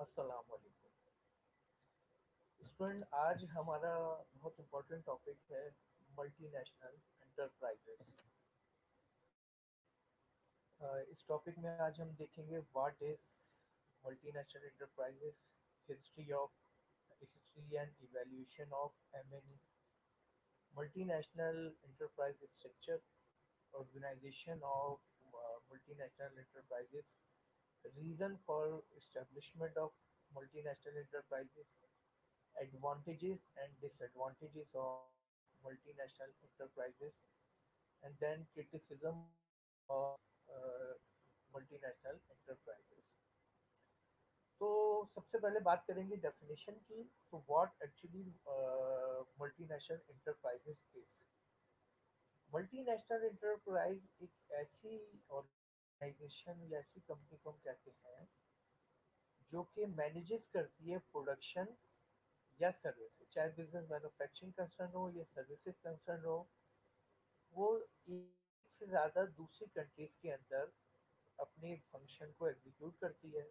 अस्सलाम वालेकुम स्टूडेंट। आज हमारा बहुत इम्पोर्टेंट टॉपिक है मल्टीनेशनल एंटरप्राइजेस। इस टॉपिक में आज हम देखेंगे what is multinational enterprises, history of history and evaluation of MNE, multinational enterprise structure, organisation of multinational enterprises, reason for establishment of multinational enterprises, advantages and disadvantages of multinational enterprises, and then criticism of multinational enterprises. तो सबसे पहले बात करेंगे definition की। तो what actually multinational enterprises is. Multinational enterprise एक ऐसी organisation या ऐसी कंपनी को हम कहते हैं जो कि मैनेजेस करती है प्रोडक्शन या सर्विस, चाहे बिजनेस मैन्युफैक्चरिंग कंसर्न हो या सर्विसेज कंसर्न हो। वो एक से ज़्यादा दूसरी कंट्रीज के अंदर अपने फंक्शन को एग्जीक्यूट करती है,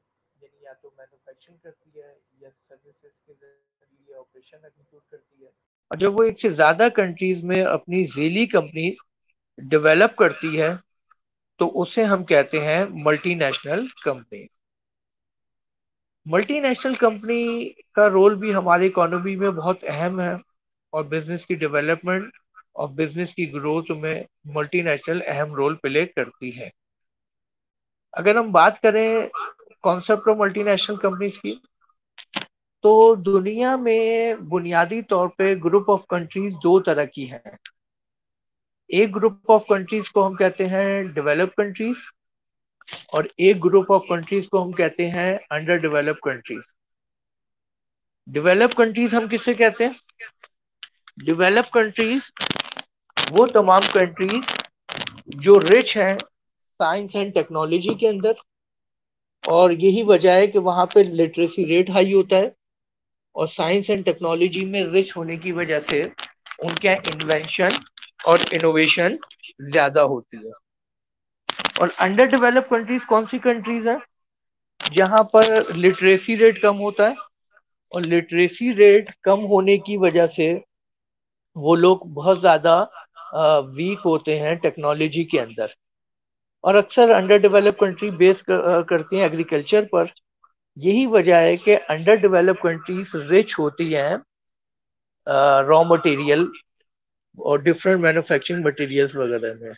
यानी या तो मैन्युफैक्चरिंग करती है या सर्विसेज के जरिए ऑपरेशन एग्जीक्यूट करती है। और जब वो एक से ज्यादा कंट्रीज में अपनी झेली कंपनीज डेवलप करती है तो उसे हम कहते हैं मल्टीनेशनल कंपनी। मल्टीनेशनल कंपनी का रोल भी हमारी इकोनॉमी में बहुत अहम है और बिजनेस की डेवलपमेंट और बिजनेस की ग्रोथ में मल्टीनेशनल अहम रोल प्ले करती है। अगर हम बात करें कॉन्सेप्ट ऑफ मल्टीनेशनल कंपनीज की, तो दुनिया में बुनियादी तौर पे ग्रुप ऑफ कंट्रीज दो तरह की हैं। एक ग्रुप ऑफ कंट्रीज को हम कहते हैं डेवलप्ड कंट्रीज और एक ग्रुप ऑफ कंट्रीज को हम कहते हैं under developed countries. Developed countries हम किसे कहते हैं? डेवलप्ड कंट्रीज वो तमाम कंट्रीज जो रिच हैं साइंस एंड टेक्नोलॉजी के अंदर, और यही वजह है कि वहां पे लिटरेसी रेट हाई होता है और साइंस एंड टेक्नोलॉजी में रिच होने की वजह से उनके इन्वेंशन और इनोवेशन ज्यादा होती है। और अंडर डेवलप्ड कंट्रीज कौन सी कंट्रीज हैं? जहां पर लिटरेसी रेट कम होता है, और लिटरेसी रेट कम होने की वजह से वो लोग बहुत ज्यादा वीक होते हैं टेक्नोलॉजी के अंदर। और अक्सर अंडर डेवलप्ड कंट्री बेस करती हैं एग्रीकल्चर पर। यही वजह है कि अंडर डेवलप्ड कंट्रीज रिच होती हैं रॉ मटेरियल और डिफरेंट मैन्युफैक्चरिंग मटेरियल्स वगैरह में।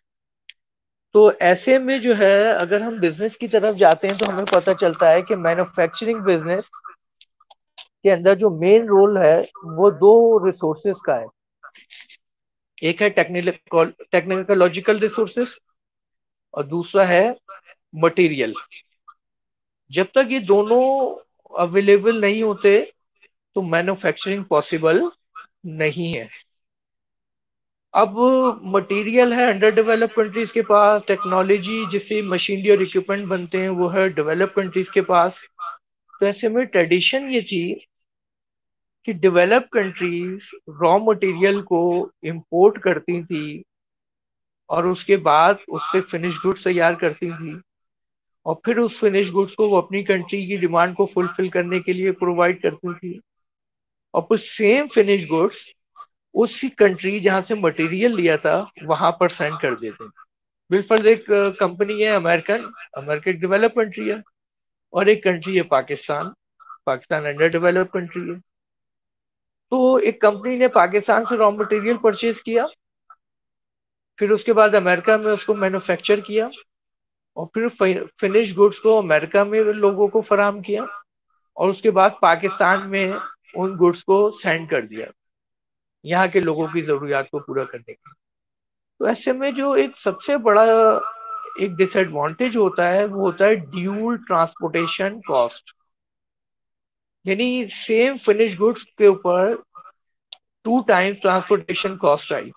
तो ऐसे में जो है, अगर हम बिजनेस की तरफ जाते हैं तो हमें पता चलता है कि मैन्युफैक्चरिंग बिजनेस के अंदर जो मेन रोल है वो दो रिसोर्सेज का है। एक है टेक्निकलॉजिकल रिसोर्सेज और दूसरा है मटेरियल। जब तक ये दोनों अवेलेबल नहीं होते तो मैन्युफैक्चरिंग पॉसिबल नहीं है। अब मटेरियल है अंडर डेवलप्ड कंट्रीज के पास, टेक्नोलॉजी जिससे मशीनरी और इक्विपमेंट बनते हैं वो है डेवलप्ड कंट्रीज के पास। तो ऐसे में ट्रेडिशन ये थी कि डेवलप्ड कंट्रीज रॉ मटेरियल को इंपोर्ट करती थी और उसके बाद उससे फिनिश गुड्स तैयार करती थी, और फिर उस फिनिश गुड्स को वो अपनी कंट्री की डिमांड को फुलफिल करने के लिए प्रोवाइड करती थी। और फिर सेम फिनिश गुड्स उसी कंट्री जहां से मटेरियल लिया था वहां पर सेंड कर देते थे। बिलफर्ज एक कंपनी है अमेरिकन, अमेरिका एक डेवलप कंट्री है, और एक कंट्री है Pakistan, Pakistan under develop country है। तो एक कंपनी ने पाकिस्तान से रॉ मटेरियल परचेज किया, फिर उसके बाद अमेरिका में उसको मैन्युफैक्चर किया, और फिर फिनिश गुड्स को अमेरिका में लोगों को फराहम किया, और उसके बाद पाकिस्तान में उन गुड्स को सेंड कर दिया यहाँ के लोगों की जरूरियात को पूरा करने के लिए। तो ऐसे में जो एक सबसे बड़ा एक डिसएडवांटेज होता है वो होता है ड्यूल ट्रांसपोर्टेशन कॉस्ट। यानी सेम फिनिश गुड्स के ऊपर टू टाइम्स ट्रांसपोर्टेशन कॉस्ट आई।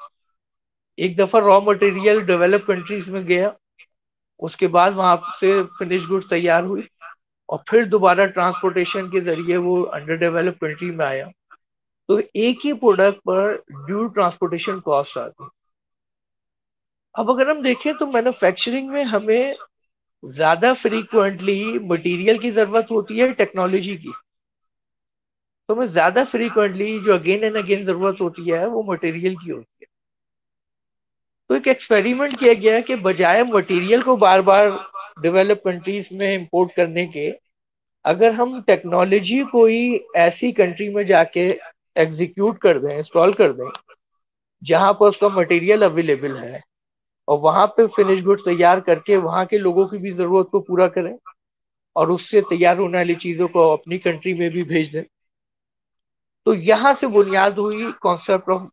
एक दफा रॉ मटेरियल डेवलप कंट्रीज में गया, उसके बाद वहां से फिनिश गुड्स तैयार हुई, और फिर दोबारा ट्रांसपोर्टेशन के जरिए वो अंडर डेवलप कंट्री में आया। तो एक ही प्रोडक्ट पर ड्यूल ट्रांसपोर्टेशन कॉस्ट आती है। अब अगर हम देखें तो मैन्युफैक्चरिंग में हमें ज्यादा फ्रीक्वेंटली मटेरियल की जरूरत होती है टेक्नोलॉजी की, तो हमें ज्यादा फ्रीक्वेंटली जो अगेन एंड अगेन जरूरत होती है वो मटेरियल की होती है। तो एक एक्सपेरिमेंट किया गया है कि बजाय मटेरियल को बार बार डेवलप कंट्रीज में इंपोर्ट करने के, अगर हम टेक्नोलॉजी को ही ऐसी कंट्री में जाके एग्जीक्यूट कर दें, इंस्टॉल कर दें, जहां पर उसका मटेरियल अवेलेबल है, और वहां पे फिनिश गुड्स तैयार करके वहां के लोगों की भी जरूरत को पूरा करें, और उससे तैयार होने वाली चीजों को अपनी कंट्री में भी भेज दें, तो यहाँ से बुनियाद हुई concept of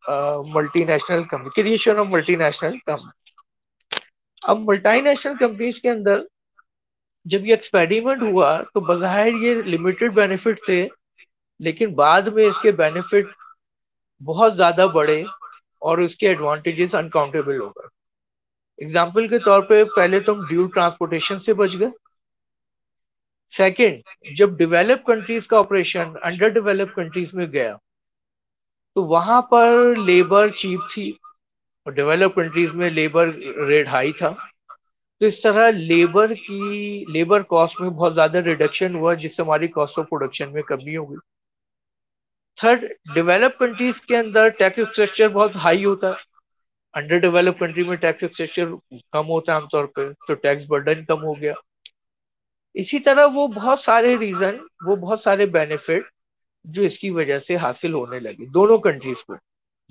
multinational company, creation of multinational company. अब मल्टीनेशनल कंपनीज के अंदर जब ये एक्सपेरिमेंट हुआ तो बज़ाहिर ये लिमिटेड बेनिफिट थे, लेकिन बाद में इसके बेनिफिट बहुत ज्यादा बढ़े और इसके एडवांटेजेस अनकाउंटेबल हो गए। एग्जाम्पल के तौर पे पहले तो हम ड्यूल ट्रांसपोर्टेशन से बच गए। सेकंड, जब डेवलप कंट्रीज का ऑपरेशन अंडर डेवलप कंट्रीज में गया तो वहां पर लेबर चीप थी, और डेवलप कंट्रीज में लेबर रेट हाई था। तो इस तरह लेबर कॉस्ट में बहुत ज्यादा रिडक्शन हुआ, जिससे हमारी कॉस्ट ऑफ प्रोडक्शन में कमी हो गई। थर्ड, डेवलप कंट्रीज के अंदर टैक्स स्ट्रक्चर बहुत हाई होता है, अंडर डेवलप कंट्री में टैक्स स्ट्रक्चर कम होता है आमतौर पर, तो टैक्स बर्डन कम हो गया। इसी तरह वो बहुत सारे बेनिफिट जो इसकी वजह से हासिल होने लगे दोनों कंट्रीज को,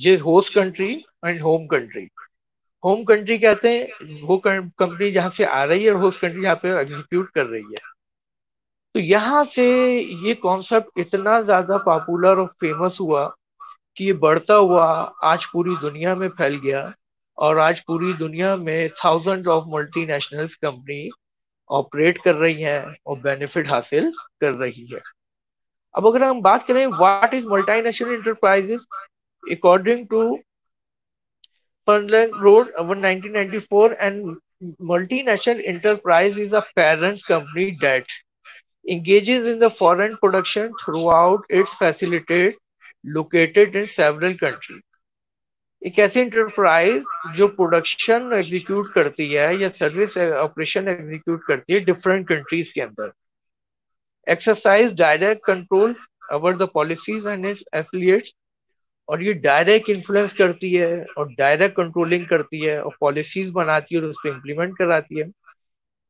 जे host country and home country. Home country कहते हैं वो कंपनी जहां से आ रही है, और होस्ट कंट्री जहाँ पे एग्जीक्यूट कर रही है। तो यहाँ से ये कॉन्सेप्ट इतना ज्यादा पॉपुलर और फेमस हुआ कि ये बढ़ता हुआ आज पूरी दुनिया में फैल गया, और आज पूरी दुनिया में thousand of multinationals company operate कर रही हैं और बेनिफिट हासिल कर रही है। अब अगर हम बात करें what is multinational enterprises, according to Fernland Road over 1994, and multinational enterprise is a parent company that engages in the foreign production throughout its facilities located in several countries. एक ऐसी इंटरप्राइज जो प्रोडक्शन एग्जीक्यूट करती है या service operation execute करती है different countries के अंदर, exercise direct control over the policies and it's affiliates, और ये डायरेक्ट इन्फ्लुएंस करती है और डायरेक्ट कंट्रोलिंग करती है और पॉलिसीज बनाती है और उस पर इम्प्लीमेंट कराती है।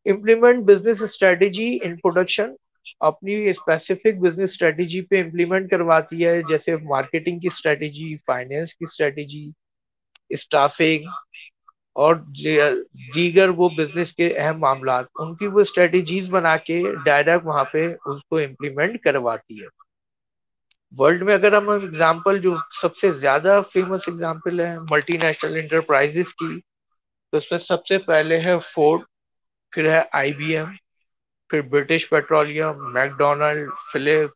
Implement business strategy in production, अपनी स्पेसिफिक बिजनेस स्ट्रेटेजी पे इम्प्लीमेंट करवाती है, जैसे मार्केटिंग की स्ट्रेटेजी, फाइनेंस की स्ट्रेटेजी, स्टाफिंग, और दीगर वो बिजनेस के अहम मामला उनकी वो स्ट्रेटेजीज बना के डायरेक्ट वहां पे उसको इम्प्लीमेंट करवाती है। वर्ल्ड में अगर हम एग्जांपल, जो सबसे ज्यादा फेमस एग्जांपल है मल्टीनेशनल इंटरप्राइजेस की, तो उसमें सबसे पहले है फोर्ड, फिर है आईबीएम, फिर British Petroleum, McDonald, Philip,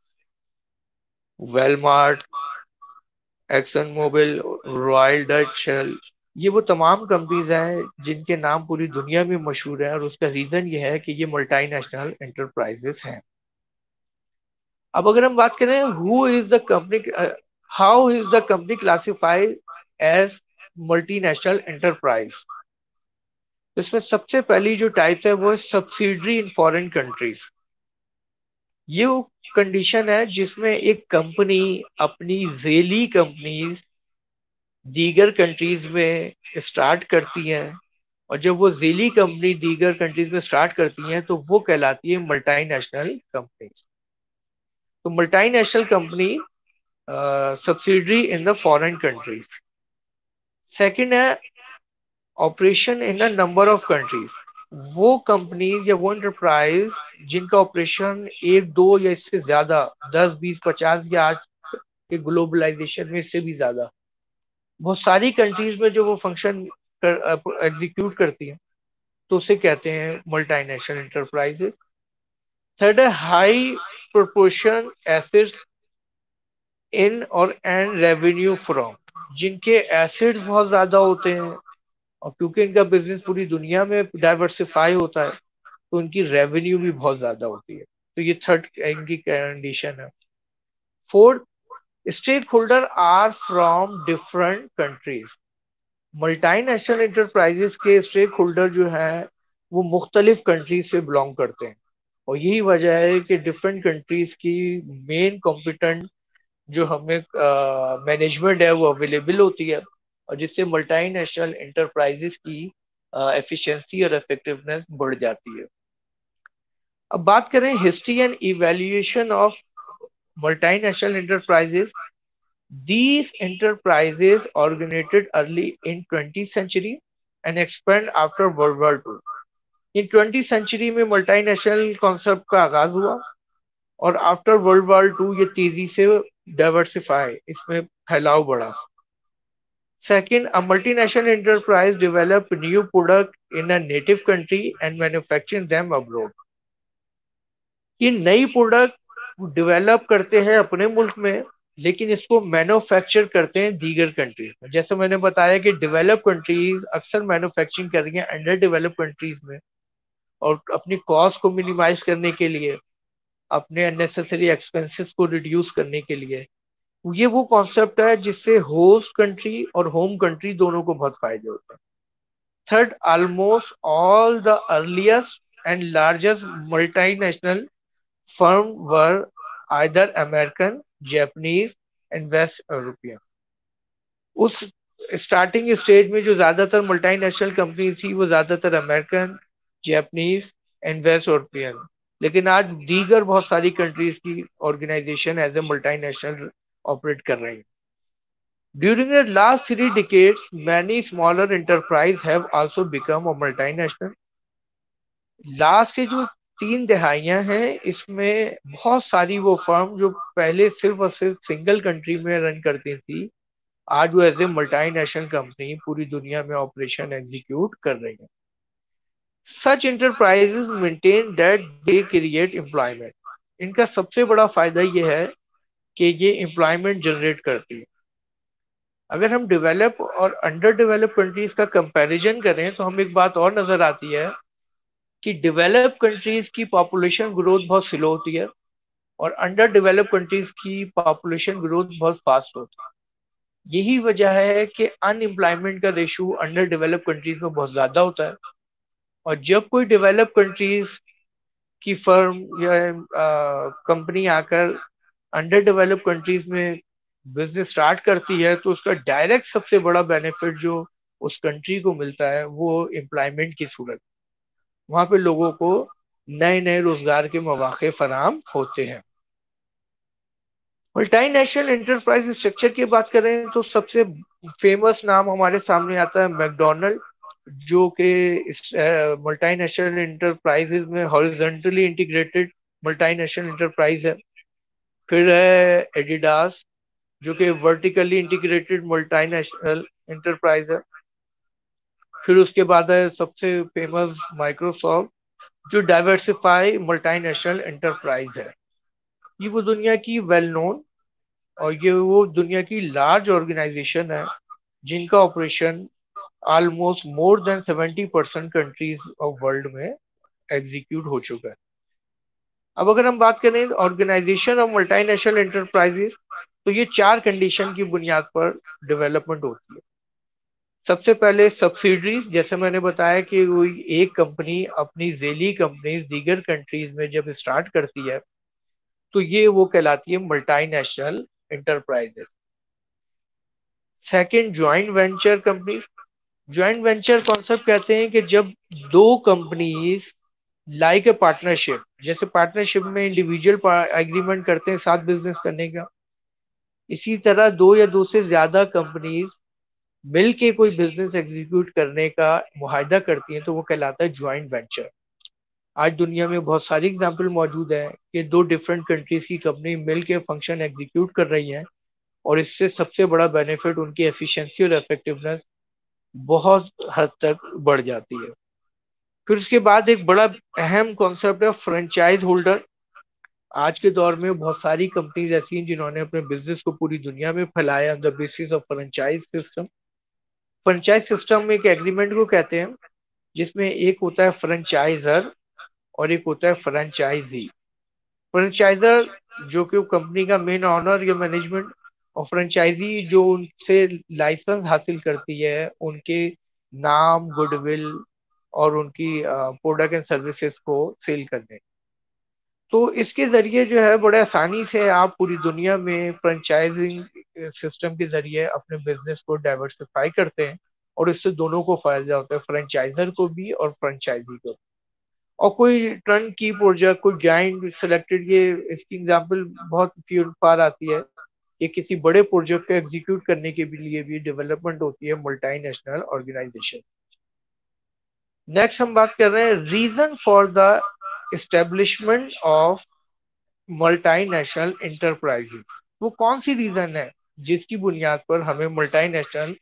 Walmart, Exxon Mobil, Royal Dutch Shell. ये वो तमाम कंपनीज हैं जिनके नाम पूरी दुनिया में मशहूर है, और उसका रीजन ये है कि ये मल्टीनेशनल इंटरप्राइजेस हैं। अब अगर हम बात करें who is the company, how is the company classified as multinational enterprise, तो इसमें सबसे पहली जो टाइप है वो है सब्सिडरी इन फॉरेन कंट्रीज। ये वो कंडीशन है जिसमें एक कंपनी अपनी जेली कंपनीज दीगर कंट्रीज में स्टार्ट करती हैं, और जब वो जेली कंपनी दीगर कंट्रीज में स्टार्ट करती हैं तो वो कहलाती है मल्टीनेशनल कंपनीज। तो multinational company subsidiary in the foreign countries. Second है operation in a number of countries, वो कंपनीज या वो एंटरप्राइज जिनका ऑपरेशन एक दो या इससे ज्यादा, 10 20 50, या आज के ग्लोबलाइजेशन में इससे भी ज्यादा बहुत सारी कंट्रीज में जो वो फंक्शन एग्जीक्यूट करती है, तो उसे कहते हैं मल्टीनेशनल इंटरप्राइजेस। थर्ड है हाई प्रोपोर्शन एसेट्स इन और एंड रेवेन्यू फ्रॉम, जिनके एसेट्स बहुत ज्यादा होते हैं, और क्योंकि इनका बिजनेस पूरी दुनिया में डाइवर्सिफाई होता है तो उनकी रेवेन्यू भी बहुत ज्यादा होती है। तो ये थर्ड इनकी कंडीशन है। Fourth, stakeholder are from different countries, multinational enterprises के स्टेक होल्डर जो है वो मुख्तलिफ कंट्रीज से बिलोंग करते हैं। और यही वजह है कि डिफरेंट कंट्रीज की मेन कॉम्पिटेंट जो हमें मैनेजमेंट है वो अवेलेबल होती है, और जिससे मल्टीनेशनल इंटरप्राइजेस की एफिशिएंसी और इफेक्टिवनेस बढ़ जाती है। अब बात करें history and evaluation of multinational enterprises. These enterprises originated early in 20th century and expand after World War II. In 20th century में मल्टीनेशनल कॉन्सेप्ट का आगाज हुआ, और आफ्टर वर्ल्ड वॉर टू ये तेजी से डाइवर्सिफाई, इसमें फैलाव बढ़ा। Second, a multinational enterprise develop new product in a native country and manufacturing them abroad. ये नई प्रोडक्ट डेवलप करते हैं अपने मुल्क में, लेकिन इसको मैन्युफैक्चर करते हैं दीगर कंट्रीज में। जैसे मैंने बताया कि डेवलप कंट्रीज अक्सर मैन्युफैक्चरिंग कर रही हैं अंडर डेवलप कंट्रीज में, और अपनी कॉस्ट को मिनिमाइज करने के लिए, अपने अननेसेसरी एक्सपेंसेस को रिड्यूस करने के लिए। ये वो कॉन्सेप्ट है जिससे होस्ट कंट्री और होम कंट्री दोनों को बहुत फायदे होते हैं। Third, almost all the earliest and largest multinational firm were either American, Japanese and West European. उस स्टार्टिंग स्टेज में जो ज्यादातर मल्टीनेशनल कंपनी थी वो ज्यादातर American, Japanese and west European, लेकिन आज दीगर बहुत सारी कंट्रीज की organisation as a multinational operate कर रही हैं। During the last 3 decades, many smaller enterprises have also become a multinational. Last के जो 3 दहाइयां हैं, इसमें बहुत सारी वो फर्म जो पहले सिर्फ और सिर्फ सिंगल कंट्री में रन करती थी, आज वो एज ए मल्टीनेशनल कंपनी पूरी दुनिया में ऑपरेशन एग्जीक्यूट कर रही है। Such enterprises maintain that they create employment. इनका सबसे बड़ा फायदा ये है कि ये एम्प्लॉयमेंट जनरेट करती है। अगर हम डेवलप और अंडर डेवलप कंट्रीज का कंपैरिजन करें तो हम एक बात और नजर आती है कि डेवलप कंट्रीज की पॉपुलेशन ग्रोथ बहुत स्लो होती है, और अंडर डेवलप कंट्रीज की पॉपुलेशन ग्रोथ बहुत फास्ट होती है। यही वजह है कि अनएम्प्लॉयमेंट का रेशो अंडर डेवलप कंट्रीज में बहुत ज्यादा होता है, और जब कोई डेवलप कंट्रीज की फर्म या कंपनी आकर अंडर डेवलप कंट्रीज में बिजनेस स्टार्ट करती है, तो उसका डायरेक्ट सबसे बड़ा बेनिफिट जो उस कंट्री को मिलता है वो एम्प्लॉयमेंट की सूरत। वहां पे लोगों को नए नए रोजगार के मौके फराहम होते हैं। मल्टीनेशनल एंटरप्राइज स्ट्रक्चर की बात करें तो सबसे फेमस नाम हमारे सामने आता है मैकडोनल्ड, जो कि मल्टीनेशनल इंटरप्राइजेज में हॉरिजॉन्टली इंटीग्रेटेड मल्टीनेशनल इंटरप्राइज है। फिर है एडिडास, जो कि वर्टिकली इंटीग्रेटेड मल्टीनेशनल इंटरप्राइज है। फिर उसके बाद है सबसे फेमस माइक्रोसॉफ्ट, जो डाइवर्सिफाई मल्टीनेशनल इंटरप्राइज है। ये वो दुनिया की वेल नोन और ये वो दुनिया की लार्ज ऑर्गेनाइजेशन है जिनका operation almost more than 70% countries of world में एग्जीक्यूट हो चुका है। अब अगर हम बात करें ऑर्गेनाइजेशन ऑफ मल्टीनेशनल एंटरप्राइजेस, तो ये 4 कंडीशन की बुनियाद पर डेवलपमेंट होती है। सबसे पहले सब्सिडरीज, जैसे मैंने बताया कि कोई एक कंपनी अपनी जेली कंपनीज दीगर कंट्रीज में जब स्टार्ट करती है तो ये वो कहलाती है multinational enterprises. Second, joint venture companies. Joint venture concept कहते हैं कि जब दो कंपनीज लाइक ए पार्टनरशिप, जैसे पार्टनरशिप में इंडिविजुअल एग्रीमेंट करते हैं साथ बिजनेस करने का, इसी तरह दो या दो से ज्यादा कंपनीज मिल के कोई बिजनेस एग्जीक्यूट करने का मुआहदा करती हैं तो वो कहलाता है ज्वाइंट वेंचर। आज दुनिया में बहुत सारी एग्जाम्पल मौजूद है कि दो डिफरेंट कंट्रीज की कंपनी मिल के फंक्शन एग्जीक्यूट कर रही हैं, और इससे सबसे बड़ा बेनिफिट उनकी एफिशिएंसी और इफेक्टिवनेस बहुत हद तक बढ़ जाती है। फिर उसके बाद एक बड़ा अहम कॉन्सेप्ट है फ्रेंचाइज होल्डर। आज के दौर में बहुत सारी कंपनीज ऐसी हैं जिन्होंने अपने बिजनेस को पूरी दुनिया में फैलाया on the basis of franchise system. Franchise system में एक एग्रीमेंट को कहते हैं जिसमें एक होता है फ्रेंचाइजर और एक होता है फ्रेंचाइजी। फ्रेंचाइजर जो कि कंपनी का मेन ऑनर या मैनेजमेंट, और फ्रेंचाइजी जो उनसे लाइसेंस हासिल करती है उनके नाम, गुडविल और उनकी प्रोडक्ट एंड सर्विसेज को सेल करने। तो इसके जरिए जो है बड़े आसानी से आप पूरी दुनिया में फ्रेंचाइजिंग सिस्टम के जरिए अपने बिजनेस को डाइवर्सिफाई करते हैं, और इससे दोनों को फायदा होता है, फ्रेंचाइजर को भी और फ्रेंचाइजी को। और कोई टर्न की प्रोजेक्ट, कोई जाइंट सिलेक्टेड, ये इसकी एग्जांपल बहुत फ्यू फार आती है। ये किसी बड़े प्रोजेक्ट को एग्जीक्यूट करने के लिए भी डेवलपमेंट होती है मल्टीनेशनल ऑर्गेनाइजेशन। नेक्स्ट हम बात कर रहे हैं reason for the establishment of multinational enterprises. वो कौन सी रीजन है जिसकी बुनियाद पर हमें मल्टीनेशनल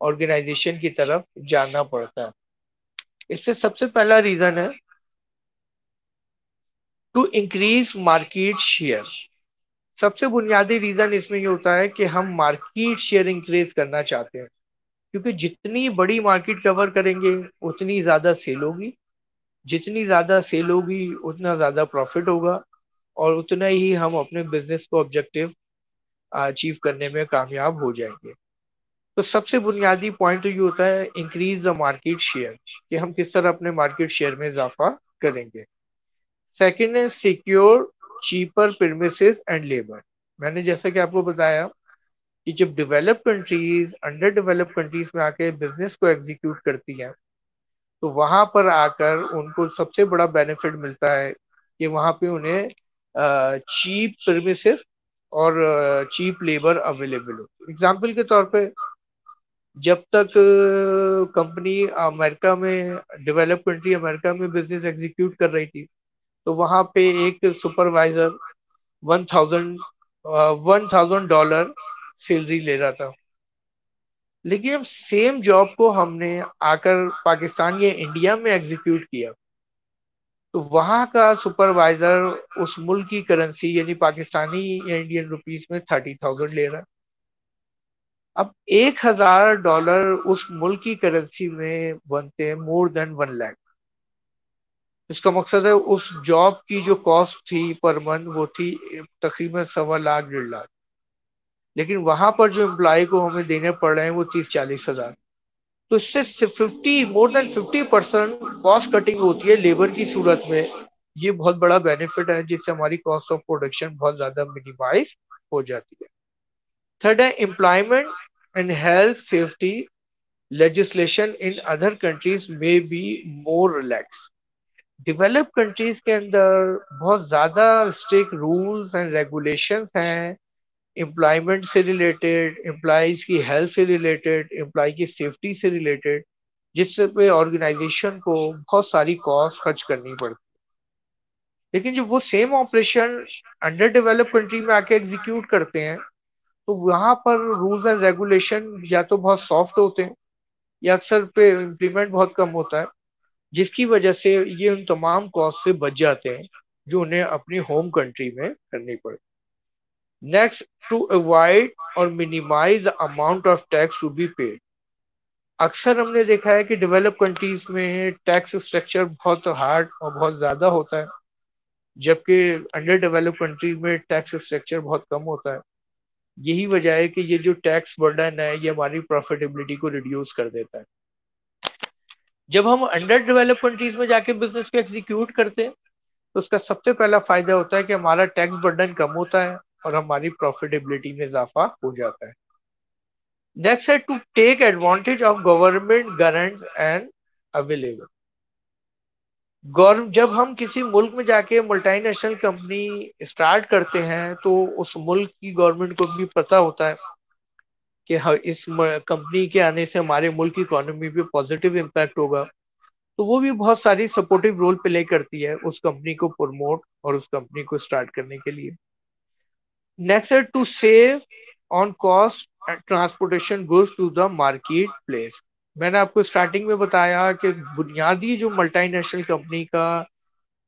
ऑर्गेनाइजेशन की तरफ जाना पड़ता है? इससे सबसे पहला रीजन है टू इंक्रीज मार्केट शेयर। सबसे बुनियादी रीजन इसमें ये होता है कि हम मार्केट शेयर इंक्रीज करना चाहते हैं, क्योंकि जितनी बड़ी मार्केट कवर करेंगे उतनी ज्यादा सेल होगी, जितनी ज्यादा सेल होगी उतना ज्यादा प्रॉफिट होगा, और उतना ही हम अपने बिजनेस को ऑब्जेक्टिव अचीव करने में कामयाब हो जाएंगे। तो सबसे बुनियादी पॉइंट तो ये होता है इंक्रीज द मार्केट शेयर, कि हम किस तरह अपने मार्केट शेयर में इजाफा करेंगे। सेकंड है secure cheaper premises and labour. मैंने जैसा कि आपको बताया कि जब develop countries under develop countries में आके बिजनेस को एग्जीक्यूट करती हैं, तो वहां पर आकर उनको सबसे बड़ा बेनिफिट मिलता है कि वहां पे उन्हें चीप सर्विसेज और चीप लेबर अवेलेबल हो। एग्जाम्पल के तौर पे, जब तक कंपनी अमेरिका में, डेवलप कंट्री अमेरिका में बिजनेस एग्जीक्यूट कर रही थी, तो वहां पे एक सुपरवाइजर 1000 $1000 सैलरी ले रहा था। लेकिन जब सेम जॉब को हमने आकर पाकिस्तान या इंडिया में एग्जीक्यूट किया, तो वहां का सुपरवाइजर उस मुल्क की करेंसी यानी पाकिस्तानी या इंडियन रुपीस में 30,000 ले रहा है। अब $1,000 उस मुल्क की करेंसी में बनते हैं मोर देन 1 लाख। इसका मकसद है उस जॉब की जो कॉस्ट थी पर मंथ वो थी तकरीबन 1.25 लाख 1.5 लाख, लेकिन वहां पर जो एम्प्लॉय को हमें देने पड़ रहे हैं वो 30-40 हजार। तो इससे 50% कॉस्ट कटिंग होती है लेबर की सूरत में। ये बहुत बड़ा बेनिफिट है, जिससे हमारी कॉस्ट ऑफ प्रोडक्शन बहुत ज्यादा मिनिमाइज हो जाती है। थर्ड है employment and health safety legislation in other countries में be more relax. Develop countries के अंदर बहुत ज्यादा स्ट्रिक्ट रूल्स एंड रेगुलेशंस हैं एम्प्लॉयमेंट से रिलेटेड, एम्प्लॉयज की हेल्थ से रिलेटेड, एम्प्लॉय की सेफ्टी से रिलेटेड, जिससे पे ऑर्गेनाइजेशन को बहुत सारी कॉस्ट खर्च करनी पड़ती। लेकिन जब वो same operation under develop country में आके एग्जीक्यूट करते हैं, तो वहां पर रूल्स एंड रेगुलेशन या तो बहुत सॉफ्ट होते हैं या अक्सर पे इम्प्लीमेंट बहुत कम होता है, जिसकी वजह से ये उन तमाम कॉस्ट से बच जाते हैं जो उन्हें अपनी होम कंट्री में करनी पड़े। नेक्स्ट, टू अवॉइड और minimise the amount of tax to be paid. अक्सर हमने देखा है कि डेवलप कंट्रीज में टैक्स स्ट्रक्चर बहुत हार्ड और बहुत ज्यादा होता है, जबकि अंडर डेवलप कंट्रीज में टैक्स स्ट्रक्चर बहुत कम होता है। यही वजह है कि ये जो टैक्स बर्डन है ये हमारी प्रॉफिटेबिलिटी को रिड्यूस कर देता है। जब हम अंडर डेवलप कंट्रीज में जाके बिजनेस को एग्जीक्यूट करते हैं, तो उसका सबसे पहला फायदा होता है कि हमारा टैक्स बर्डन कम होता है और हमारी प्रॉफिटेबिलिटी में इजाफा हो जाता है। नेक्स्ट है to take advantage of government grants and available. Govern जब हम किसी मुल्क में जाके मल्टीनेशनल कंपनी स्टार्ट करते हैं, तो उस मुल्क की गवर्नमेंट को भी पता होता है कि इस कंपनी के आने से हमारे मुल्क की इकोनॉमी पे पॉजिटिव इम्पैक्ट होगा। तो वो भी बहुत सारी सपोर्टिव रोल प्ले करती है उस कंपनी को प्रमोट और उस कंपनी को स्टार्ट करने के लिए। नेक्स्ट है to save on cost transportation goods to the market place. मैंने आपको स्टार्टिंग में बताया कि बुनियादी जो मल्टीनेशनल कंपनी का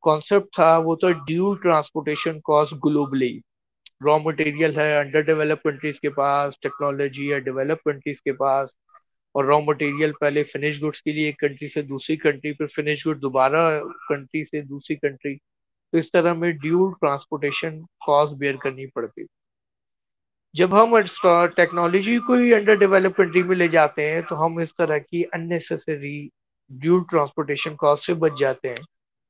कॉन्सेप्ट था वो तो dual transportation cost globally. Raw material है अंडर डेवलप कंट्रीज के पास, टेक्नोलॉजी है डेवलप कंट्रीज के पास, और रॉ मटेरियल पहले फिनिश गुड्स के लिए एक कंट्री से दूसरी कंट्री, फिर फिनिश गुड दोबारा कंट्री से दूसरी कंट्री। तो इस तरह में ड्यूल ट्रांसपोर्टेशन कॉस्ट बेयर करनी पड़ती। जब हम टेक्नोलॉजी को ही अंडर डेवलप कंट्री में ले जाते हैं, तो हम इस तरह की अननेसेसरी ड्यू ट्रांसपोर्टेशन कॉस्ट से बच जाते हैं,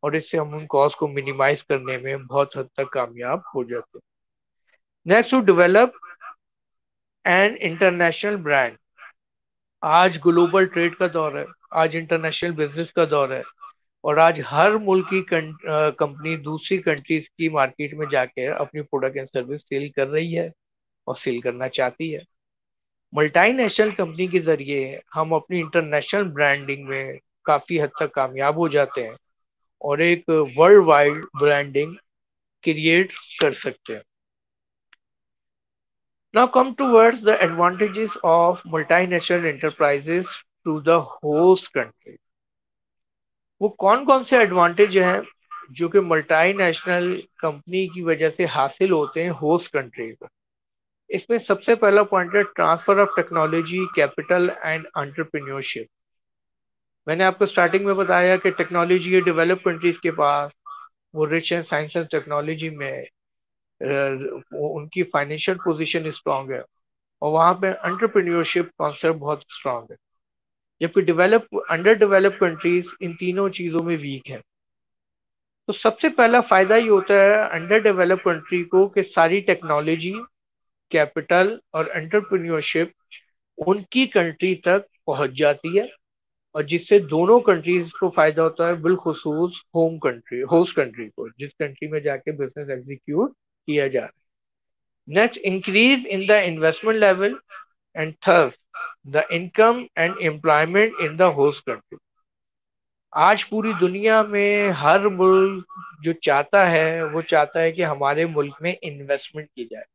और इससे हम उन कॉस्ट को मिनिमाइज करने में बहुत हद तक कामयाब हो जाते हैं। Next, to develop an international brand. आज ग्लोबल ट्रेड का दौर है, आज इंटरनेशनल बिजनेस का दौर है, और आज हर मुल्क की कंपनी दूसरी कंट्रीज की मार्केट में जाके अपनी प्रोडक्ट एंड सर्विस सेल कर रही है और सेल करना चाहती है। मल्टीनेशनल कंपनी के जरिए हम अपनी इंटरनेशनल ब्रांडिंग में काफी हद तक कामयाब हो जाते हैं और एक वर्ल्ड वाइड ब्रांडिंग क्रिएट कर सकते हैं। Now come towards the advantages of multinational enterprises to the host country. वो कौन कौन से एडवांटेज हैं जो कि मल्टीनेशनल कंपनी की वजह से हासिल होते हैं होस्ट कंट्री को। इसमें सबसे पहला पॉइंट है transfer of technology, capital and entrepreneurship. मैंने आपको स्टार्टिंग में बताया कि टेक्नोलॉजी है डेवलप कंट्रीज के पास, वो rich and science and technology में उनकी फाइनेंशियल पोजीशन स्ट्रांग है, और वहां पे एंटरप्रेन्योरशिप कॉन्सेप्ट बहुत स्ट्रांग है। जबकि develop under develop countries in तीनों चीजों में वीक है। तो सबसे पहला फायदा ये होता है अंडर डेवलप कंट्री को कि सारी टेक्नोलॉजी, कैपिटल और एंटरप्रेन्योरशिप उनकी कंट्री तक पहुंच जाती है, और जिससे दोनों कंट्रीज को फायदा होता है, बिलखुसूस होम कंट्री होस्ट कंट्री को, जिस कंट्री में जाके बिजनेस एग्जीक्यूट किया जा रहा है। Next, increase in the investment level and thus the income and employment in the host country. आज पूरी दुनिया में हर मुल्क जो चाहता है वो चाहता है कि हमारे मुल्क में इन्वेस्टमेंट की जाए,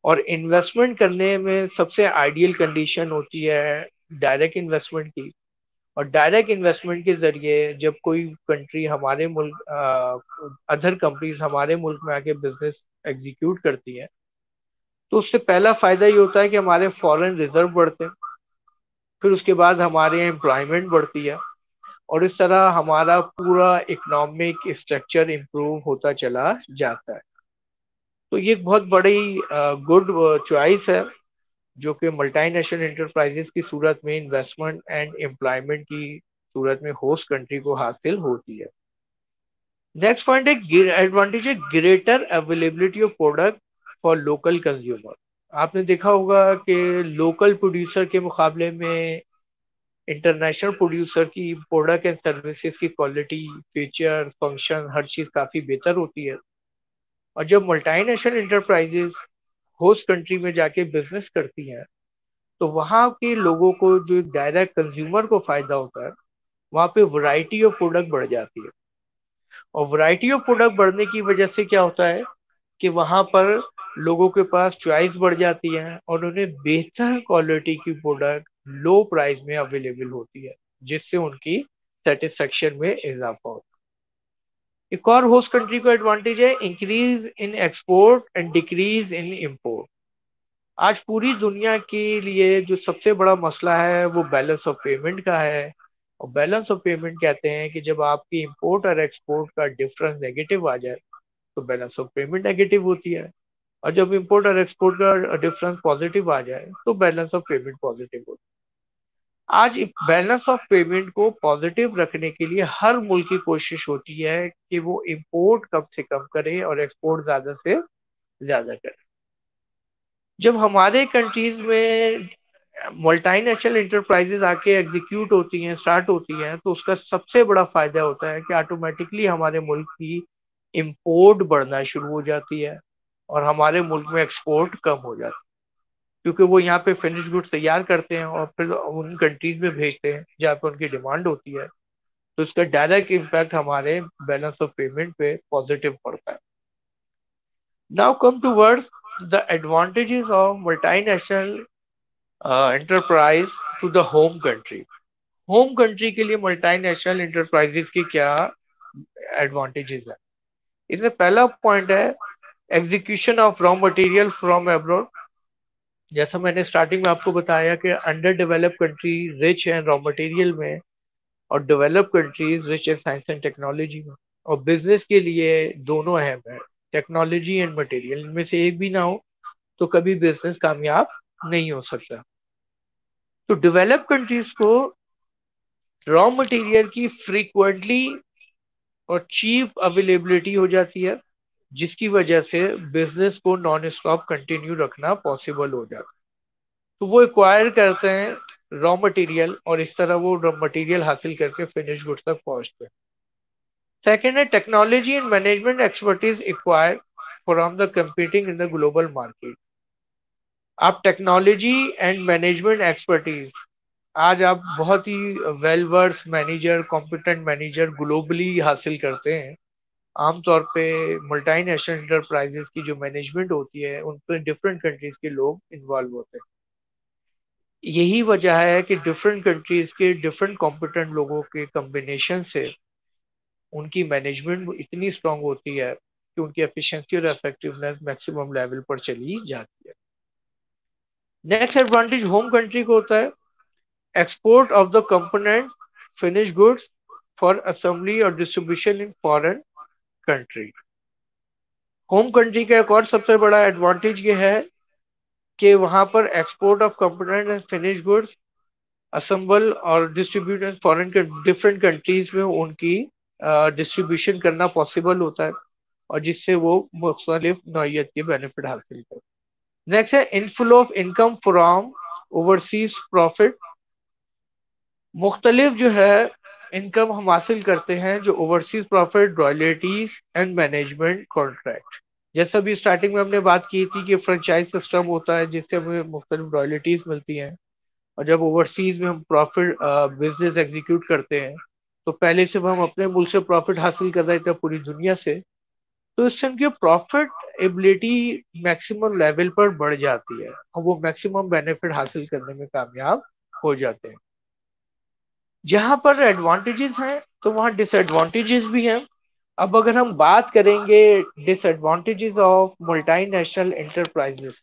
और इन्वेस्टमेंट करने में सबसे आइडियल कंडीशन होती है डायरेक्ट इन्वेस्टमेंट की। और डायरेक्ट इन्वेस्टमेंट के जरिए जब कोई कंट्री हमारे मुल्क अदर कंपनीज हमारे मुल्क में आके बिजनेस एग्जीक्यूट करती है, तो उससे पहला फायदा ये होता है कि हमारे फॉरेन रिजर्व बढ़ते हैं, फिर उसके बाद हमारे यहाँ एम्प्लॉयमेंट बढ़ती है, और इस तरह हमारा पूरा इकोनॉमिक स्ट्रक्चर इम्प्रूव होता चला जाता है। तो ये एक बहुत बड़ी गुड चॉइस है जो कि मल्टीनेशनल एंटरप्राइजेस की सूरत में इन्वेस्टमेंट एंड एम्प्लॉयमेंट की सूरत में होस्ट कंट्री को हासिल होती है। नेक्स्ट पॉइंट है एडवांटेज है greater availability of product for local consumer. आपने देखा होगा कि लोकल प्रोड्यूसर के मुकाबले में इंटरनेशनल प्रोड्यूसर की प्रोडक्ट एंड सर्विसेज की क्वालिटी, फीचर, फंक्शन, हर चीज काफी बेहतर होती है। और जब मल्टीनेशनल इंटरप्राइजेस होस्ट कंट्री में जाके बिजनेस करती हैं, तो वहाँ के लोगों को जो डायरेक्ट कंज्यूमर को फायदा होता है, वहाँ पे वैरायटी ऑफ प्रोडक्ट बढ़ जाती है, और वैरायटी ऑफ प्रोडक्ट बढ़ने की वजह से क्या होता है कि वहाँ पर लोगों के पास चॉइस बढ़ जाती है और उन्हें बेहतर क्वालिटी की प्रोडक्ट लो प्राइस में अवेलेबल होती है, जिससे उनकी सेटिस्फेक्शन में इजाफा होता है। एक और होस्ट कंट्री को एडवांटेज है increase in export and decrease in import. आज पूरी दुनिया के लिए जो सबसे बड़ा मसला है वो बैलेंस ऑफ पेमेंट का है, और बैलेंस ऑफ पेमेंट कहते हैं कि जब आपकी इंपोर्ट और एक्सपोर्ट का डिफरेंस नेगेटिव आ जाए तो बैलेंस ऑफ पेमेंट नेगेटिव होती है, और जब इंपोर्ट और एक्सपोर्ट का डिफरेंस पॉजिटिव आ जाए तो बैलेंस ऑफ पेमेंट पॉजिटिव होती है। आज बैलेंस ऑफ पेमेंट को पॉजिटिव रखने के लिए हर मुल्क की कोशिश होती है कि वो इंपोर्ट कम से कम करे और एक्सपोर्ट ज्यादा से ज्यादा करे। जब हमारे कंट्रीज में मल्टीनेशनल इंटरप्राइजेज आके एग्जीक्यूट होती हैं, स्टार्ट होती हैं, तो उसका सबसे बड़ा फायदा होता है कि ऑटोमेटिकली हमारे मुल्क की इंपोर्ट बढ़ना शुरू हो जाती है और हमारे मुल्क में एक्सपोर्ट कम हो जाता है, क्योंकि वो यहाँ पे फिनिश गुड्स तैयार करते हैं और फिर उन कंट्रीज में भेजते हैं जहाँ पे उनकी डिमांड होती है। तो इसका डायरेक्ट इम्पैक्ट हमारे बैलेंस ऑफ पेमेंट पे पॉजिटिव पड़ता है। Now come towards the advantages of multinational enterprise to the home country. Home country के लिए मल्टीनेशनल एंटरप्राइजेस की क्या एडवांटेजेस है? इसमें पहला पॉइंट है execution of raw material from abroad. जैसा मैंने स्टार्टिंग में आपको बताया कि अंडर डेवलप कंट्री रिच है रॉ मटेरियल में, और डेवलप कंट्रीज रिच है साइंस एंड टेक्नोलॉजी में, और बिजनेस के लिए दोनों अहम है, टेक्नोलॉजी एंड मटेरियल। इनमें से एक भी ना हो तो कभी बिजनेस कामयाब नहीं हो सकता। तो डेवलप कंट्रीज को रॉ मटेरियल की फ्रीक्वेंटली और चीप अवेलेबिलिटी हो जाती है, जिसकी वजह से बिजनेस को नॉन स्टॉप कंटिन्यू रखना पॉसिबल हो जाता है। तो वो एक्वायर करते हैं रॉ मटेरियल और इस तरह वो रॉ मटेरियल हासिल करके फिनिश गुड्स तक पहुंचते हैं। सेकेंड है technology and management expertise acquire from the competing in the global market. आप टेक्नोलॉजी एंड मैनेजमेंट एक्सपर्टीज, आज आप बहुत ही well versed manager, competent manager globally हासिल करते हैं। आमतौर पे मल्टीनेशनल इंटरप्राइजेस की जो मैनेजमेंट होती है उन पर डिफरेंट कंट्रीज के लोग इन्वॉल्व होते हैं। यही वजह है कि डिफरेंट कंट्रीज के डिफरेंट कॉम्पिटेंट लोगों के कॉम्बिनेशन से उनकी मैनेजमेंट इतनी स्ट्रांग होती है कि उनकी एफिशिएंसी और इफेक्टिवनेस मैक्सिमम लेवल पर चली जाती है। नेक्स्ट एडवांटेज होम कंट्री को होता है export of the component finish goods for assembly और distribution in foreign country. Home country का एक और सबसे बड़ा एडवांटेज ये है कि वहां पर export of component and finish goods assemble और distribute in foreign different countries में उनकी डिस्ट्रीब्यूशन करना पॉसिबल होता है और जिससे वो मुख्तलिफ नौइयत के बेनिफिट हासिल करते हैं। नेक्स्ट है inflow of income from overseas profit. मुख्तलिफ जो है इनकम हम हासिल करते हैं जो overseas profit, royalties and management contract. जैसा भी स्टार्टिंग में हमने बात की थी कि फ्रेंचाइज सिस्टम होता है जिससे हमें मुख्तलिफ रॉयल्टीज मिलती हैं, और जब ओवरसीज में हम प्रॉफिट बिजनेस एग्जीक्यूट करते हैं तो पहले सिर्फ हम अपने मुल्क से प्रॉफिट हासिल कर रहे थे पूरी दुनिया से, तो इससे उनकी प्रॉफिट एबिलिटी मैक्सिमम लेवल पर बढ़ जाती है और वो मैक्सिमम बेनिफिट हासिल करने में कामयाब हो जाते हैं। जहां पर एडवांटेजेस हैं तो वहां डिसएडवांटेजेस भी हैं। अब अगर हम बात करेंगे डिसएडवांटेजेस ऑफ मल्टीनेशनल एंटरप्राइजेस,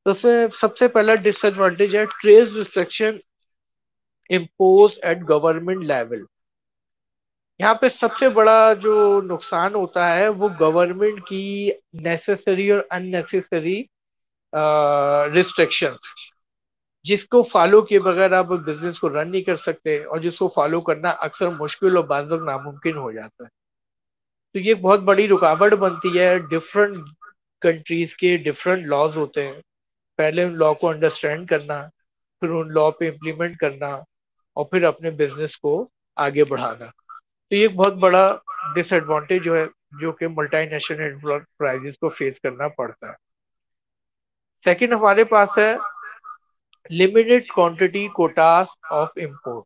तो उसमें सबसे पहला डिसएडवांटेज है trade restriction impose eight government level. यहाँ पे सबसे बड़ा जो नुकसान होता है वो गवर्नमेंट की नेसेसरी और अननेसेसरी रिस्ट्रिक्शंस, जिसको फॉलो किए बगैर आप बिजनेस को रन नहीं कर सकते और जिसको फॉलो करना अक्सर मुश्किल और बाज़ नामुमकिन हो जाता है। तो ये एक बहुत बड़ी रुकावट बनती है। डिफरेंट कंट्रीज के डिफरेंट लॉज होते हैं, पहले उन लॉ को अंडरस्टैंड करना, फिर उन लॉ पे इम्प्लीमेंट करना और फिर अपने बिजनेस को आगे बढ़ाना। तो ये एक बहुत बड़ा डिसएडवांटेज जो है जो कि मल्टीनेशनल एंटरप्राइजेस को फेस करना पड़ता है। सेकंड हमारे पास है limited quantity quotas of import.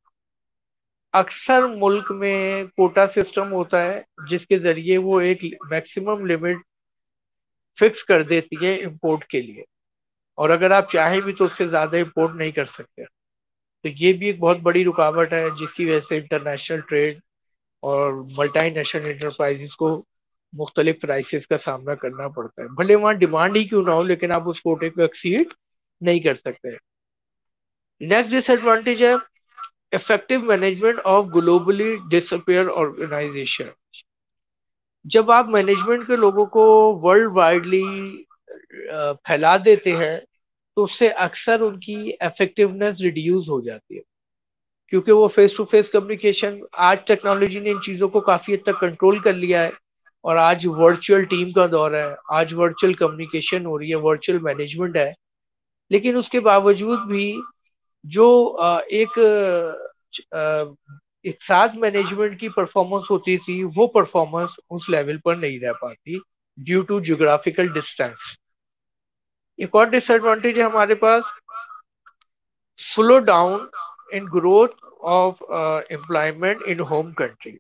अक्सर मुल्क में कोटा सिस्टम होता है जिसके जरिए वो एक मैक्सिमम लिमिट फिक्स कर देती है इंपोर्ट के लिए, और अगर आप चाहें भी तो उससे ज्यादा इंपोर्ट नहीं कर सकते। तो ये भी एक बहुत बड़ी रुकावट है जिसकी वजह से इंटरनेशनल ट्रेड और मल्टीनेशनल इंटरप्राइजेस को मुख्तलिफ क्राइसिस का सामना करना पड़ता है। भले वहाँ डिमांड ही क्यों ना हो, लेकिन आप उस कोटे को एक्सीड नहीं कर सकते। नेक्स्ट डिसएडवांटेज है effective management of globally disappear organisation. जब आप मैनेजमेंट के लोगों को वर्ल्ड वाइडली फैला देते हैं तो उससे अक्सर उनकी इफेक्टिवनेस रिड्यूस हो जाती है, क्योंकि वो फेस टू फेस कम्युनिकेशन, आज टेक्नोलॉजी ने इन चीज़ों को काफ़ी हद तक कंट्रोल कर लिया है और आज वर्चुअल टीम का दौर है, आज वर्चुअल कम्युनिकेशन हो रही है, वर्चुअल मैनेजमेंट है। लेकिन उसके बावजूद भी जो एक साथ मैनेजमेंट की परफॉर्मेंस होती थी वो परफॉर्मेंस उस लेवल पर नहीं रह पाती ड्यू टू जियोग्राफिकल डिस्टेंस। एक और डिसएडवांटेज है हमारे पास slow down in growth of employment in home country.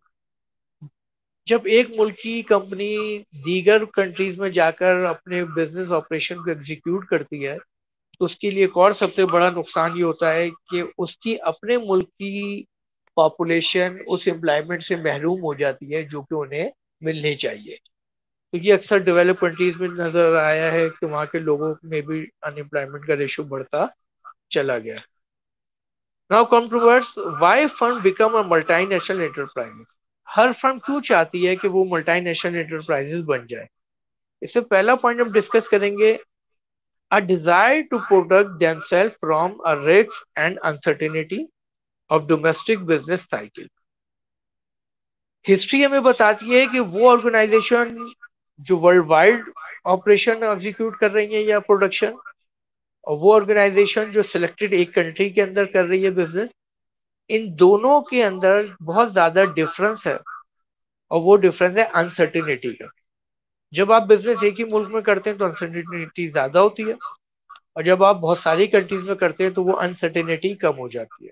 जब एक मुल्क की कंपनी दीगर कंट्रीज में जाकर अपने बिजनेस ऑपरेशन को एग्जीक्यूट करती है तो उसके लिए एक और सबसे बड़ा नुकसान ये होता है कि उसकी अपने मुल्क की पॉपुलेशन उस एम्प्लॉयमेंट से महरूम हो जाती है जो कि उन्हें मिलनी चाहिए। तो ये अक्सर डेवलप कंट्रीज में नजर आया है कि वहाँ के लोगों में भी अनएम्प्लॉयमेंट का रेशो बढ़ता चला गया। Now come towards why firm become a multinational enterprise. हर फर्म क्यों चाहती है कि वो मल्टीनेशनल एंटरप्राइजेस बन जाए। इससे पहला पॉइंट हम डिस्कस करेंगे a desire to protect themselves from a risk and uncertainty। Of domestic business cycle. History हमें बताती है कि वो ऑर्गेनाइजेशन जो वर्ल्ड वाइड ऑपरेशन एग्जीक्यूट कर रही है या प्रोडक्शन, और वो ऑर्गेनाइजेशन जो सिलेक्टेड एक कंट्री के अंदर कर रही है बिजनेस, इन दोनों के अंदर बहुत ज्यादा डिफरेंस है। और वो डिफरेंस है अनसर्टिनिटी का। जब आप बिजनेस एक ही मुल्क में करते हैं तो अनसर्टिनिटी ज्यादा होती है, और जब आप बहुत सारी कंट्रीज में करते हैं तो वो अनसर्टिनिटी कम हो जाती है।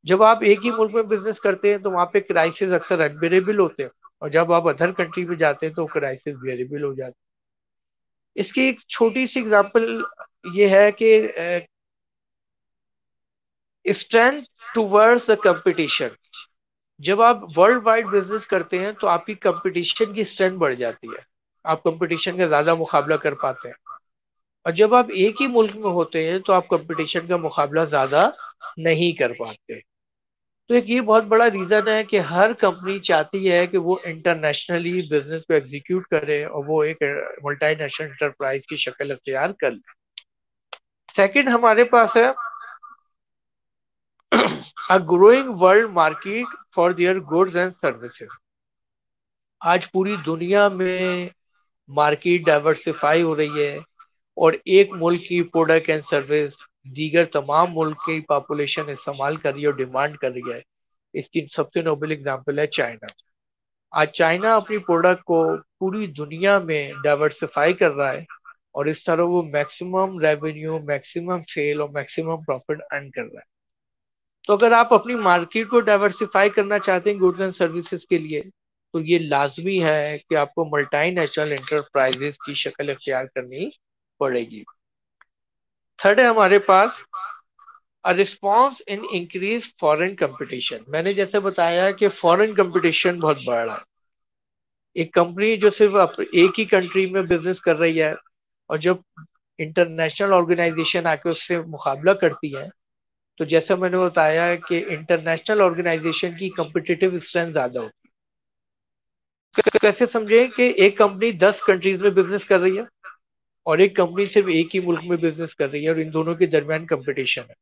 जब आप एक ही मुल्क में बिजनेस करते हैं तो वहां पे क्राइसिस अक्सर अनबेरेबल होते हैं, और जब आप अदर कंट्री में जाते हैं तो क्राइसिस वेरिएबल हो जाते हैं। इसकी एक छोटी सी एग्जांपल ये है कि स्ट्रेंथ टूवर्ड्स द कंपटीशन। जब आप वर्ल्ड वाइड बिजनेस करते हैं तो आपकी कंपटीशन की स्ट्रेंथ बढ़ जाती है, आप कंपटीशन का ज्यादा मुकाबला कर पाते हैं। और जब आप एक ही मुल्क में होते हैं तो आप कंपटीशन का मुकाबला ज्यादा नहीं कर पाते। तो एक ये बहुत बड़ा रीजन है कि हर कंपनी चाहती है कि वो इंटरनेशनली बिजनेस को एग्जीक्यूट करे और वो एक मल्टीनेशनल एंटरप्राइज की शक्ल अख्तियार कर ले। सेकंड हमारे पास है a growing world market for their goods and services. आज पूरी दुनिया में मार्केट डाइवर्सिफाई हो रही है, और एक मुल्क की प्रोडक्ट एंड सर्विस दीगर तमाम मुल्क की पॉपुलेशन इस्तेमाल कर रही है और डिमांड कर रही है। इसकी सबसे नोबल एग्जांपल है चाइना। आज चाइना अपनी प्रोडक्ट को पूरी दुनिया में डाइवर्सिफाई कर रहा है, और इस तरह वो मैक्सिमम रेवेन्यू, मैक्सिमम सेल और मैक्सिमम प्रॉफिट अर्न कर रहा है। तो अगर आप अपनी मार्केट को डाइवर्सिफाई करना चाहते हैं गुड्स एंड सर्विसेज के लिए, तो ये लाजमी है कि आपको मल्टीनेशनल एंटरप्राइजेस की शक्ल अख्तियार करनी पड़ेगी। थर्ड है हमारे पास a response in increase foreign competition. मैंने जैसे बताया कि फॉरेन कंपटीशन बहुत बढ़ रहा है। एक कंपनी जो सिर्फ एक ही कंट्री में बिजनेस कर रही है, और जब इंटरनेशनल ऑर्गेनाइजेशन आके उससे मुकाबला करती है, तो जैसा मैंने बताया कि इंटरनेशनल ऑर्गेनाइजेशन की कम्पिटिटिव स्ट्रेंथ ज्यादा होती है। कैसे समझे कि एक कंपनी 10 कंट्रीज में बिजनेस कर रही है, और एक कंपनी सिर्फ एक ही मुल्क में बिजनेस कर रही है, और इन दोनों के दरमियान कंपटीशन है।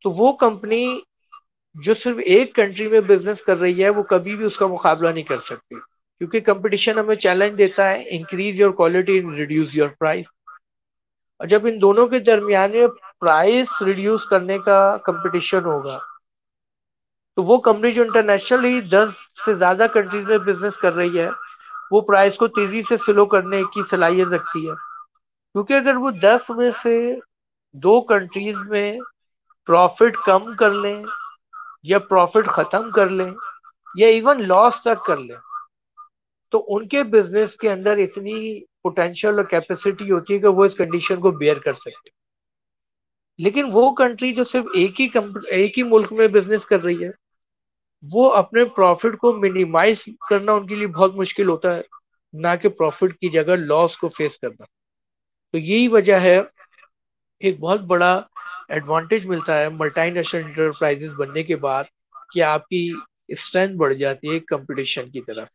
तो वो कंपनी जो सिर्फ एक कंट्री में बिजनेस कर रही है वो कभी भी उसका मुकाबला नहीं कर सकती, क्योंकि कंपटीशन हमें चैलेंज देता है increase your quality and reduce your price. और जब इन दोनों के दरमियान में प्राइस रिड्यूस करने का कंपटीशन होगा, तो वो कंपनी जो इंटरनेशनली 10 से ज्यादा कंट्रीज में बिजनेस कर रही है, वो प्राइस को तेजी से स्लो करने की सलाहियत रखती है। क्योंकि अगर वो 10 में से 2 कंट्रीज में प्रॉफिट कम कर लें, या प्रॉफिट खत्म कर लें, या इवन लॉस तक कर लें, तो उनके बिजनेस के अंदर इतनी पोटेंशियल और कैपेसिटी होती है कि वो इस कंडीशन को बेयर कर सकते हैं। लेकिन वो कंट्री जो सिर्फ एक ही मुल्क में बिजनेस कर रही है, वो अपने प्रॉफिट को मिनिमाइज करना उनके लिए बहुत मुश्किल होता है, ना कि प्रॉफिट की जगह लॉस को फेस करना। तो यही वजह है, एक बहुत बड़ा एडवांटेज मिलता है मल्टीनेशनल इंटरप्राइजेस बनने के बाद, कि आपकी स्ट्रेंथ बढ़ जाती है कंपटीशन की तरफ।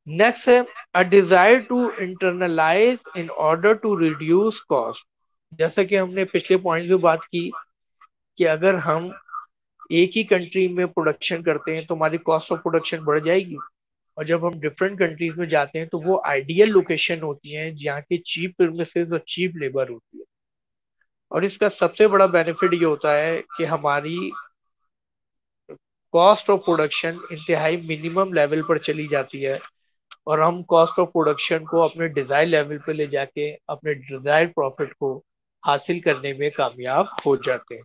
नेक्स्ट है a desire to internalise in order to reduce cost. जैसा कि हमने पिछले पॉइंट में बात की कि अगर हम एक ही कंट्री में प्रोडक्शन करते हैं तो हमारी कॉस्ट ऑफ प्रोडक्शन बढ़ जाएगी, और जब हम डिफरेंट कंट्रीज में जाते हैं तो वो आइडियल लोकेशन होती है जहाँ की चीप सर्विसेज और चीप लेबर होती है। और इसका सबसे बड़ा बेनिफिट ये होता है कि हमारी कॉस्ट ऑफ प्रोडक्शन इंतहाई मिनिमम लेवल पर चली जाती है, और हम कॉस्ट ऑफ प्रोडक्शन को अपने डिजायर लेवल पे ले जाके अपने डिजायर प्रॉफिट को हासिल करने में कामयाब हो जाते हैं।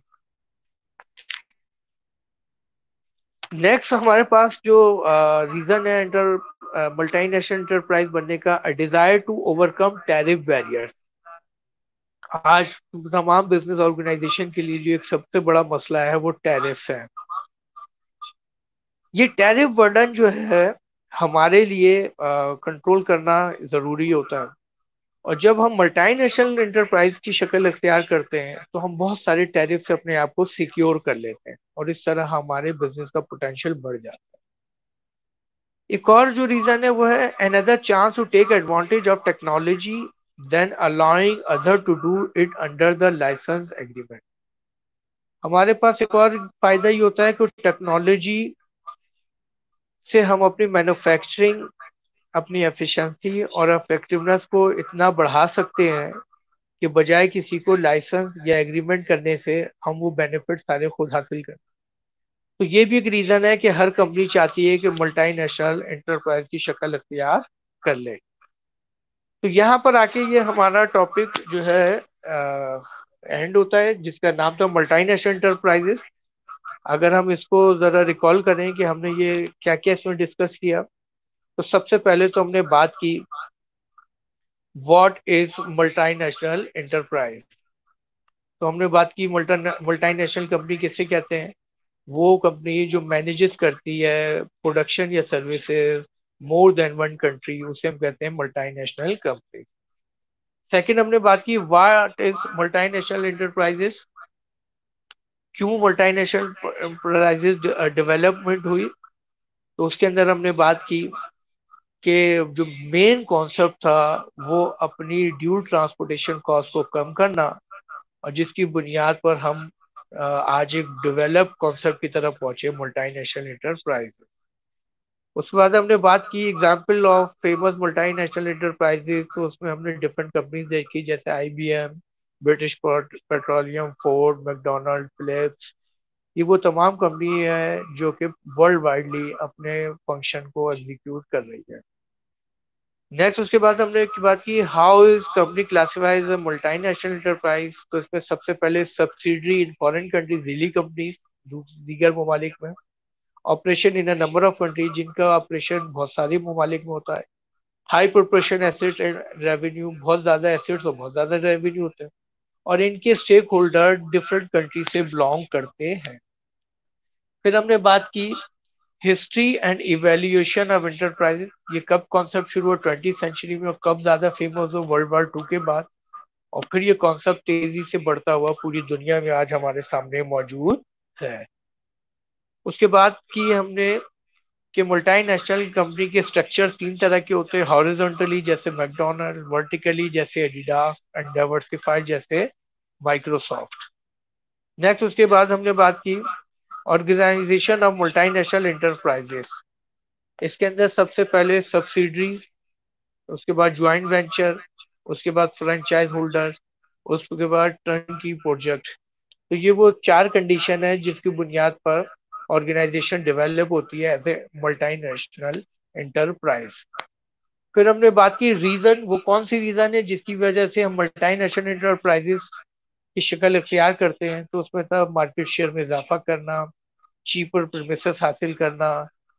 नेक्स्ट हमारे पास जो रीजन है मल्टीनेशनल एंटरप्राइज बनने का, desire to overcome tariff barriers. आज तमाम बिजनेस ऑर्गेनाइजेशन के लिए जो एक सबसे बड़ा मसला है वो टैरिफ्स है। ये टैरिफ बर्डन जो है हमारे लिए कंट्रोल करना जरूरी होता है। और जब हम मल्टीनेशनल एंटरप्राइज की शक्ल अख्तियार करते हैं तो हम बहुत सारे टैरिफ से अपने आप को सिक्योर कर लेते हैं, और इस तरह हमारे बिजनेस का पोटेंशियल बढ़ जाता है। एक और जो रीजन है वो है another chance to take advantage of technology then allowing other to do it under the licence agreement. हमारे पास एक और फायदा ये होता है कि टेक्नोलॉजी से हम अपनी मैन्युफैक्चरिंग, अपनी एफिशिएंसी और इफेक्टिवनेस को इतना बढ़ा सकते हैं कि बजाय किसी को लाइसेंस या एग्रीमेंट करने से हम वो बेनिफिट सारे खुद हासिल करें। तो ये भी एक रीजन है कि हर कंपनी चाहती है कि मल्टीनेशनल एंटरप्राइज की शक्ल अख्तियार कर ले। तो यहाँ पर आके ये हमारा टॉपिक जो है एंड होता है, जिसका नाम था मल्टीनेशनल एंटरप्राइजेस। अगर हम इसको जरा रिकॉल करें कि हमने ये क्या क्या इसमें डिस्कस किया, तो सबसे पहले तो हमने बात की व्हाट इज मल्टीनेशनल एंटरप्राइज। तो हमने बात की मल्टीनेशनल कंपनी किसे कहते हैं। वो कंपनी जो मैनेजेस करती है प्रोडक्शन या services more than one country, उसे हम कहते हैं मल्टीनेशनल कंपनी। सेकंड हमने बात की व्हाट इज मल्टीनेशनल एंटरप्राइजेस, क्यों मल्टीनेशनल एंटरप्राइजेस डेवलपमेंट हुई। तो उसके अंदर हमने बात की कि जो मेन कॉन्सेप्ट था वो अपनी ड्यूल ट्रांसपोर्टेशन कॉस्ट को कम करना, और जिसकी बुनियाद पर हम आज एक डेवलप कॉन्सेप्ट की तरफ पहुंचे मल्टीनेशनल एंटरप्राइज। उसके बाद हमने बात की example of famous multinational enterprises. तो उसमें हमने डिफरेंट कंपनीज देखी, जैसे IBM, British Petroleum, Ford, McDonald, Philips. ये वो तमाम कंपनी है जो कि वर्ल्ड वाइडली अपने फंक्शन को एग्जीक्यूट कर रही है। नेक्स्ट उसके बाद हमने की बात की how is company classifies multinational enterprise. तो इसमें सबसे पहले subsidiary in foreign countries, Delhi companies दीगर ममालिक में, operation in a number of countries, जिनका ऑपरेशन बहुत सारे ममालिक में होता है, high proportion assets and revenue, बहुत ज्यादा एसेट्स और बहुत ज्यादा रेवेन्यू होते हैं, और इनके स्टेक होल्डर डिफरेंट कंट्री से बिलोंग करते हैं। फिर हमने बात की history and evaluation of enterprises. ये कब कॉन्सेप्ट शुरू हुआ 20वीं सेंचुरी में, और कब ज्यादा फेमस हुआ वर्ल्ड वॉर 2 के बाद, और फिर ये कॉन्सेप्ट तेजी से बढ़ता हुआ पूरी दुनिया में आज हमारे सामने मौजूद है। उसके बाद की हमने कि मल्टीनेशनल कंपनी के स्ट्रक्चर 3 तरह के होते हैं, हॉरिजॉन्टली जैसे मैकडोनल्ड, वर्टिकली जैसे एडिडास, एंड डाइवर्सिफाइड जैसे माइक्रोसॉफ्ट। नेक्स्ट उसके बाद हमने बात की ऑर्गेनाइजेशन ऑफ मल्टीनेशनल एंटरप्राइजेस। इसके अंदर सबसे पहले सब्सिडरीज, उसके बाद ज्वाइंट वेंचर, उसके बाद फ्रेंचाइज होल्डर, उसके बाद टर्न की प्रोजेक्ट। तो ये वो 4 कंडीशन है जिसकी बुनियाद पर ऑर्गेनाइजेशन डेवलप होती है एज ए मल्टीनेशनल एंटरप्राइज। फिर हमने बात की रीजन, वो कौन सी रीजन है जिसकी वजह से हम मल्टीनेशनल एंटरप्राइजेस की शक्ल इख्तियार करते हैं। तो उसमें था मार्केट शेयर में इजाफा करना, चीपर प्रीमिसेस हासिल करना,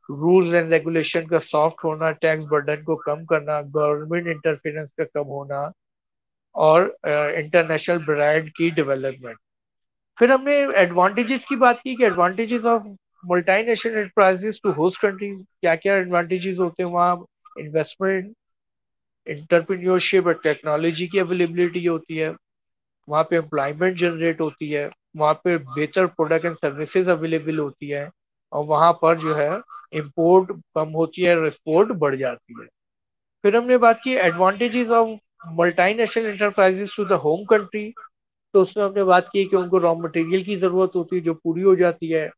रूल्स एंड रेगुलेशन का सॉफ्ट होना, टैक्स बर्डन को कम करना, गवर्नमेंट इंटरफेरेंस का कम होना, और इंटरनेशनल ब्रांड की डेवलपमेंट। फिर हमने एडवांटेजेस की बात की कि advantages of multinational enterprises to host country, क्या क्या एडवांटेजेस होते हैं वहाँ। इन्वेस्टमेंट, इंटरप्रेन्योरशिप और टेक्नोलॉजी की अवेलेबिलिटी होती है, वहाँ पे एम्प्लॉयमेंट जनरेट होती है, वहाँ पे बेहतर प्रोडक्ट एंड सर्विसेज अवेलेबल होती है, और वहाँ पर जो है इंपोर्ट कम होती है और एक्सपोर्ट बढ़ जाती है। फिर हमने बात की advantages of multinational enterprises to the home country. तो उसमें हमने बात की कि उनको रॉ मटेरियल की जरूरत होती है जो पूरी हो जाती है,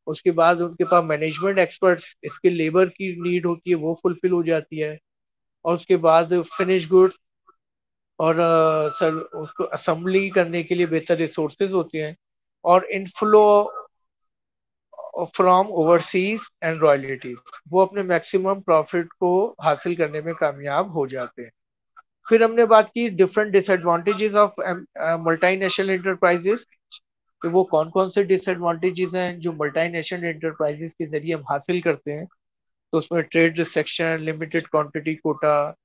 उसके बाद उनके पास मैनेजमेंट एक्सपर्ट्स, इसके लेबर की नीड होती है, वो फुलफिल हो जाती है, और उसके बाद फिनिश गुड्स और सर उसको असेंबली करने के लिए बेहतर रिसोर्सेज होते हैं, और inflow from overseas and royalties, वो अपने मैक्सिमम प्रॉफिट को हासिल करने में कामयाब हो जाते हैं। फिर हमने बात की different disadvantages of multinational enterprises, कि वो कौन कौन से डिसएडवांटेजेस हैं जो मल्टीनेशनल एंटरप्राइजेस के जरिए हम हासिल करते हैं। तो उसमें trade restriction, limited quantity quota,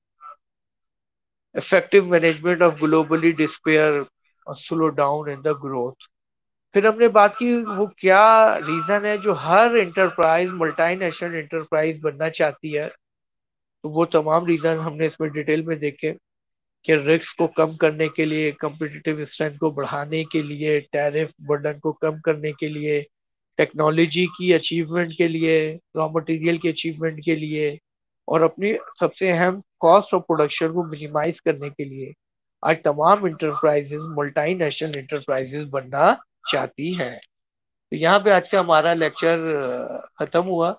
effective management of globally despair, और slow down in the growth. फिर हमने बात की वो क्या रीजन है जो हर एंटरप्राइज मल्टीनेशनल एंटरप्राइज बनना चाहती है। तो वो तमाम रीजन हमने इसमें डिटेल में देखे, कि रिस्क को कम करने के लिए, कंपिटिटिव स्ट्रेंथ को बढ़ाने के लिए, टैरिफ बर्डन को कम करने के लिए, टेक्नोलॉजी की अचीवमेंट के लिए, रॉ मटेरियल की अचीवमेंट के लिए, और अपनी सबसे अहम कॉस्ट ऑफ प्रोडक्शन को मिनिमाइज करने के लिए आज तमाम इंटरप्राइजेस मल्टीनेशनल इंटरप्राइजेस बनना चाहती है। तो यहाँ पे आज का हमारा लेक्चर खत्म हुआ।